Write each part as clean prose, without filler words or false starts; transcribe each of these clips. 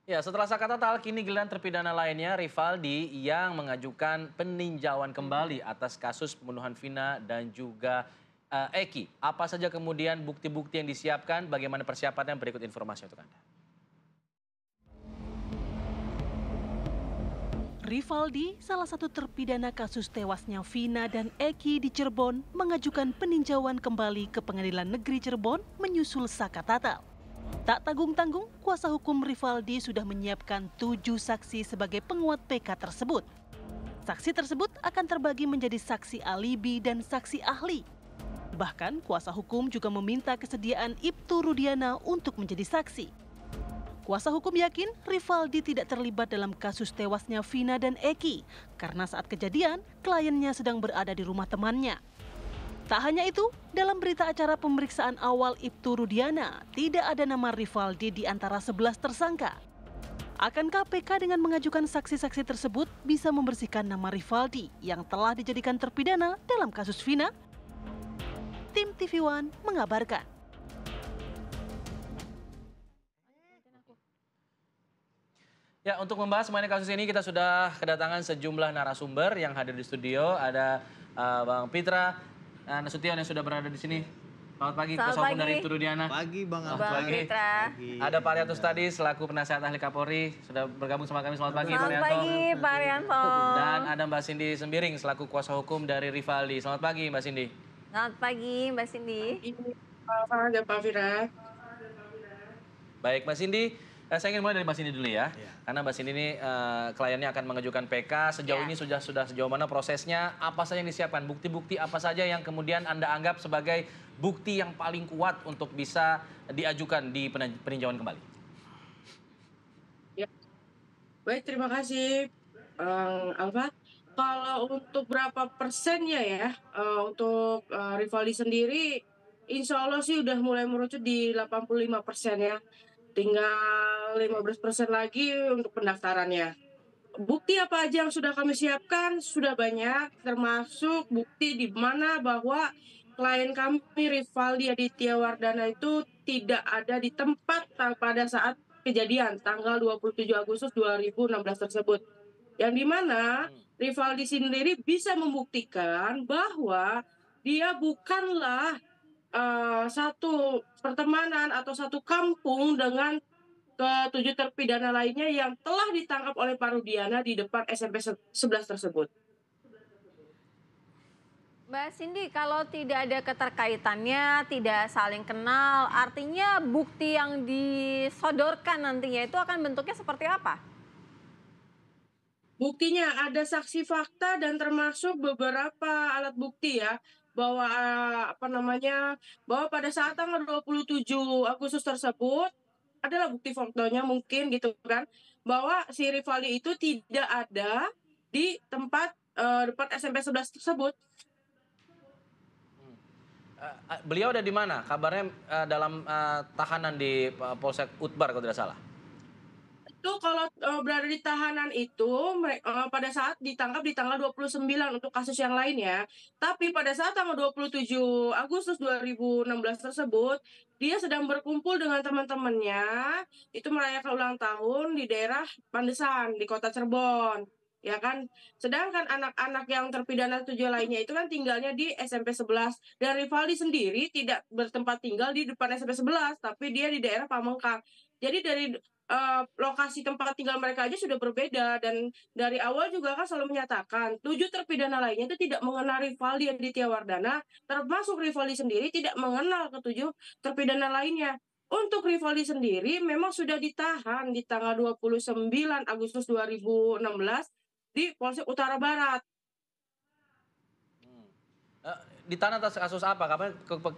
Ya, setelah Sakatatal, kini giliran terpidana lainnya, Rivaldi, yang mengajukan peninjauan kembali atas kasus pembunuhan Vina dan juga Eki. Apa saja kemudian bukti-bukti yang disiapkan, bagaimana persiapannya, berikut informasi untuk Anda. Rivaldi, salah satu terpidana kasus tewasnya Vina dan Eki di Cirebon, mengajukan peninjauan kembali ke Pengadilan Negeri Cirebon menyusul Sakatatal. Tak tanggung-tanggung, kuasa hukum Rivaldi sudah menyiapkan 7 saksi sebagai penguat PK tersebut. Saksi tersebut akan terbagi menjadi saksi alibi dan saksi ahli. Bahkan kuasa hukum juga meminta kesediaan Ibtu Rudiana untuk menjadi saksi. Kuasa hukum yakin Rivaldi tidak terlibat dalam kasus tewasnya Vina dan Eki karena saat kejadian kliennya sedang berada di rumah temannya. Tak hanya itu, dalam berita acara pemeriksaan awal Ibtu Rudiana, tidak ada nama Rivaldi di antara 11 tersangka. Akankah PK dengan mengajukan saksi-saksi tersebut bisa membersihkan nama Rivaldi yang telah dijadikan terpidana dalam kasus Vina? Tim TV One mengabarkan. Ya, untuk membahas mengenai kasus ini kita sudah kedatangan sejumlah narasumber yang hadir di studio. Ada Bang Pitra Nasution yang sudah berada di sini. Selamat pagi, kuasa hukum dari Ibtu Rudiana. Pagi Bang Selamat pagi. Ada Pak Arianto tadi selaku penasihat ahli Kapolri sudah bergabung sama kami. Selamat pagi, Pak Arianto. Selamat pagi, Pak Arianto. Dan ada Mbak Cindy Sembiring selaku kuasa hukum dari Rivaldi. Selamat pagi, Mbak Cindy. Selamat pagi, Mbak Cindy. Selamat Pak Fira. Baik, Mbak Cindy. Saya ingin mulai dari Mbak Cindy dulu ya. Karena Mbak Cindy ini kliennya akan mengajukan PK. Sejauh ini sudah sejauh mana prosesnya? Apa saja yang disiapkan? Bukti-bukti apa saja yang kemudian Anda anggap sebagai bukti yang paling kuat untuk bisa diajukan di peninjauan kembali? Ya. Baik, terima kasih Alfa. Kalau untuk berapa persennya ya, untuk Rivaldi sendiri, insya Allah sih udah mulai merucut di 85% ya. Tinggal 15% lagi untuk pendaftarannya. Bukti apa aja yang sudah kami siapkan? Sudah banyak, termasuk bukti di mana bahwa klien kami Rivaldi Aditya Wardana itu tidak ada di tempat pada saat kejadian tanggal 27 Agustus 2016 tersebut. Yang di mana Rivaldi sendiri bisa membuktikan bahwa dia bukanlah satu pertemanan atau satu kampung dengan ke-7 terpidana lainnya yang telah ditangkap oleh Pak Rudiana di depan SMP 11 tersebut. Mbak Cindy, kalau tidak ada keterkaitannya, tidak saling kenal, artinya bukti yang disodorkan nantinya itu akan bentuknya seperti apa? Buktinya ada saksi fakta dan termasuk beberapa alat bukti ya, bahwa bahwa pada saat tanggal 27 Agustus tersebut adalah bukti fotonya mungkin gitu kan, bahwa si Rivaldi itu tidak ada di tempat depan SMP 11 tersebut. Beliau ada di mana? Kabarnya dalam tahanan di Polsek Utbar kalau tidak salah. Itu kalau berada di tahanan itu pada saat ditangkap di tanggal 29 untuk kasus yang lainnya. Tapi pada saat tanggal 27 Agustus 2016 tersebut, dia sedang berkumpul dengan teman-temannya, itu merayakan ulang tahun di daerah Pandesan, di kota Cirebon. Ya kan, sedangkan anak-anak yang terpidana 7 lainnya itu kan tinggalnya di SMP 11. Dan Rivaldi sendiri tidak bertempat tinggal di depan SMP 11, tapi dia di daerah Pamengkang. Jadi dari lokasi tempat tinggal mereka aja sudah berbeda, dan dari awal juga kan selalu menyatakan 7 terpidana lainnya itu tidak mengenal Rivaldi Aditya Wardana, termasuk Rivaldi sendiri tidak mengenal ke-7 terpidana lainnya. Untuk Rivaldi sendiri memang sudah ditahan di tanggal 29 Agustus 2016 di Polsek Utara Barat. Ditahan atas kasus apa?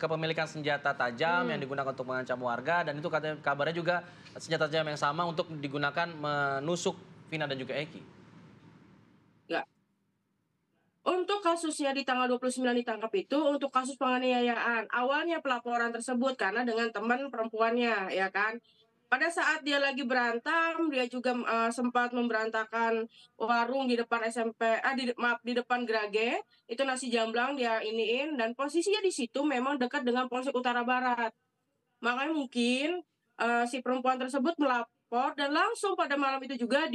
Kepemilikan senjata tajam yang digunakan untuk mengancam warga, dan itu katanya kabarnya juga senjata tajam yang sama untuk digunakan menusuk Vina dan juga Eki. Ya. Untuk kasusnya di tanggal 29 ditangkap itu untuk kasus penganiayaan. Awalnya pelaporan tersebut karena dengan teman perempuannya, ya kan. Pada saat dia lagi berantem, dia juga sempat memberantakan warung di depan di depan Grage, itu nasi jamblang dia iniin, dan posisinya di situ memang dekat dengan Polsek Utara Barat. Makanya mungkin si perempuan tersebut lapor dan langsung pada malam itu juga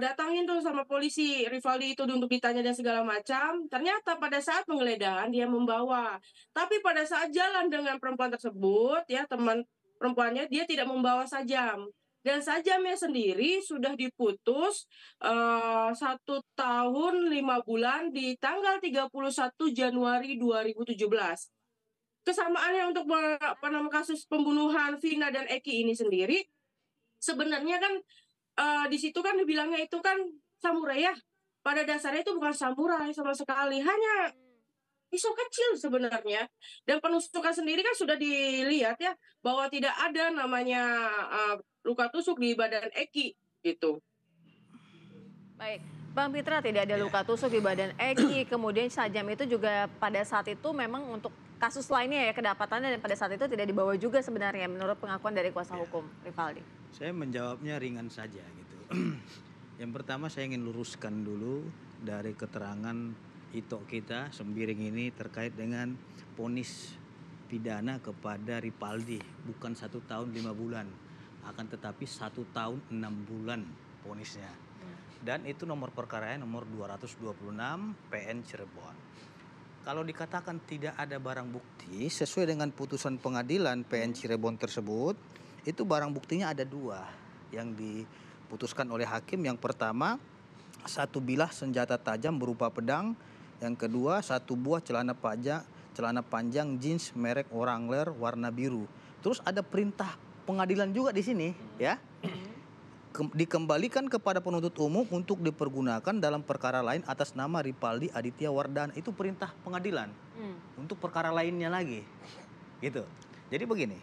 datangin tuh sama polisi Rivaldi itu untuk ditanya dan segala macam. Ternyata pada saat penggeledahan dia membawa. Tapi pada saat jalan dengan perempuan tersebut, ya teman perempuannya, dia tidak membawa sajam. Dan sajamnya sendiri sudah diputus 1 tahun 5 bulan di tanggal 31 Januari 2017. Kesamaannya untuk kasus pembunuhan Vina dan Eki ini sendiri, sebenarnya kan di situ kan dibilangnya itu kan samurai ya. Pada dasarnya itu bukan samurai sama sekali, hanya pisau kecil sebenarnya. Dan penusukan sendiri kan sudah dilihat ya, bahwa tidak ada namanya luka tusuk di badan Eki gitu. Baik, Bang Pitra, tidak ada luka tusuk di badan Eki, kemudian sajam itu juga pada saat itu memang untuk kasus lainnya ya kedapatannya, dan pada saat itu tidak dibawa juga sebenarnya menurut pengakuan dari kuasa hukum Rivaldi. Saya menjawabnya ringan saja gitu. Yang pertama saya ingin luruskan dulu dari keterangan Ito kita Sembiring ini terkait dengan vonis pidana kepada Rivaldi, bukan 1 tahun 5 bulan, akan tetapi 1 tahun 6 bulan vonisnya. Dan itu nomor perkaranya nomor 226 PN Cirebon. Kalau dikatakan tidak ada barang bukti sesuai dengan putusan pengadilan PN Cirebon tersebut, itu barang buktinya ada 2 yang diputuskan oleh hakim. Yang pertama, 1 bilah senjata tajam berupa pedang. Yang kedua, 1 buah celana panjang jeans merek Wrangler warna biru. Terus ada perintah pengadilan juga di sini, ya. Dikembalikan kepada penuntut umum untuk dipergunakan dalam perkara lain atas nama Rivaldi Aditya Wardana. Itu perintah pengadilan untuk perkara lainnya lagi, gitu. Jadi begini.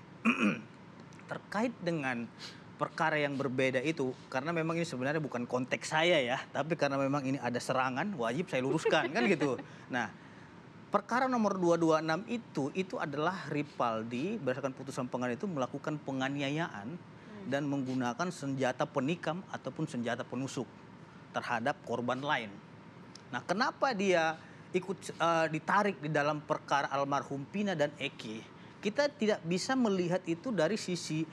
Terkait dengan perkara yang berbeda itu, karena memang ini sebenarnya bukan konteks saya ya, tapi karena memang ini ada serangan, wajib saya luruskan kan gitu. Nah, perkara nomor 226 itu adalah Rivaldi berdasarkan putusan pengadilan itu melakukan penganiayaan dan menggunakan senjata penikam ataupun senjata penusuk terhadap korban lain. Nah, kenapa dia ikut ditarik di dalam perkara almarhum Vina dan Eki? Kita tidak bisa melihat itu dari sisi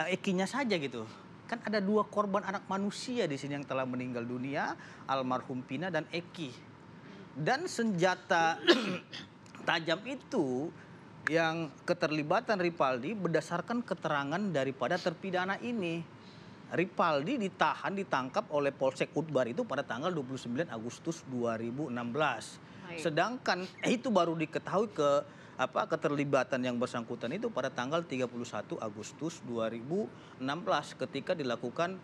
Ekinya saja gitu. Kan ada 2 korban anak manusia di sini yang telah meninggal dunia, almarhum Vina dan Eki. Dan senjata tajam itu yang keterlibatan Rivaldi berdasarkan keterangan daripada terpidana ini. Rivaldi ditangkap oleh Polsek Utbar itu pada tanggal 29 Agustus 2016. Sedangkan itu baru diketahui keterlibatan yang bersangkutan itu pada tanggal 31 Agustus 2016 ketika dilakukan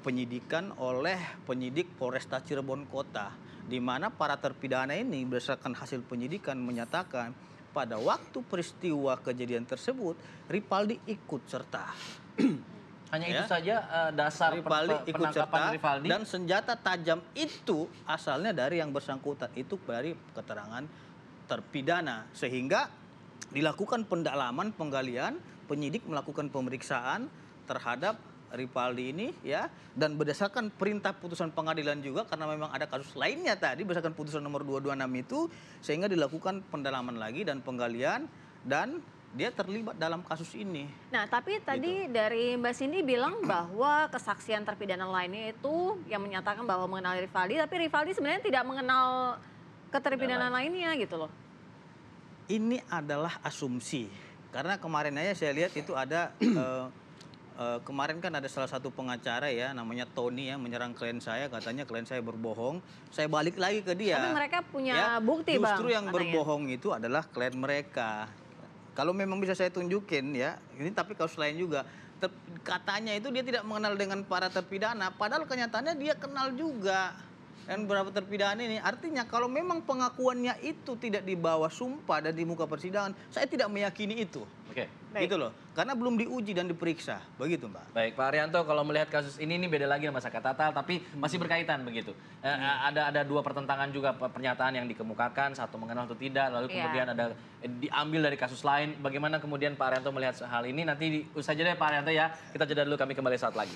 penyidikan oleh penyidik Polresta Cirebon Kota, di mana para terpidana ini berdasarkan hasil penyidikan menyatakan pada waktu peristiwa kejadian tersebut Rivaldi ikut serta. Hanya itu saja dasar penangkapan Rivaldi. Dan senjata tajam itu asalnya dari yang bersangkutan, itu dari keterangan terpidana, sehingga dilakukan pendalaman, penggalian, penyidik melakukan pemeriksaan terhadap Rivaldi ini ya, dan berdasarkan perintah putusan pengadilan juga karena memang ada kasus lainnya tadi berdasarkan putusan nomor 226 itu, sehingga dilakukan pendalaman lagi dan penggalian dan dia terlibat dalam kasus ini. Nah, tapi tadi dari Mbak Cindy bilang bahwa kesaksian terpidana lainnya itu yang menyatakan bahwa mengenal Rivaldi, tapi Rivaldi sebenarnya tidak mengenal keterpidana lainnya gitu loh. Ini adalah asumsi. Karena kemarin aja saya lihat itu ada kemarin kan ada salah satu pengacara ya namanya Tony yang menyerang klien saya, katanya klien saya berbohong. Saya balik lagi ke dia. Tapi mereka punya ya, bukti, Bang. Justru yang berbohong itu adalah klien mereka. Kalau memang bisa saya tunjukin ya, ini tapi kasus lain juga. Katanya itu dia tidak mengenal dengan para terpidana, padahal kenyataannya dia kenal juga. Dan beberapa terpidana ini, artinya kalau memang pengakuannya itu tidak dibawa sumpah dan di muka persidangan, saya tidak meyakini itu. Oke. Gitu loh, karena belum diuji dan diperiksa, begitu Mbak. Baik, Pak Arianto, kalau melihat kasus ini beda lagi sama Saka Tatal, tapi masih berkaitan begitu. Ada 2 pertentangan juga pernyataan yang dikemukakan, satu mengenal atau tidak, lalu kemudian ada diambil dari kasus lain. Bagaimana kemudian Pak Arianto melihat hal ini? Nanti usai jeda Pak Arianto ya, kita jeda dulu, kami kembali saat lagi.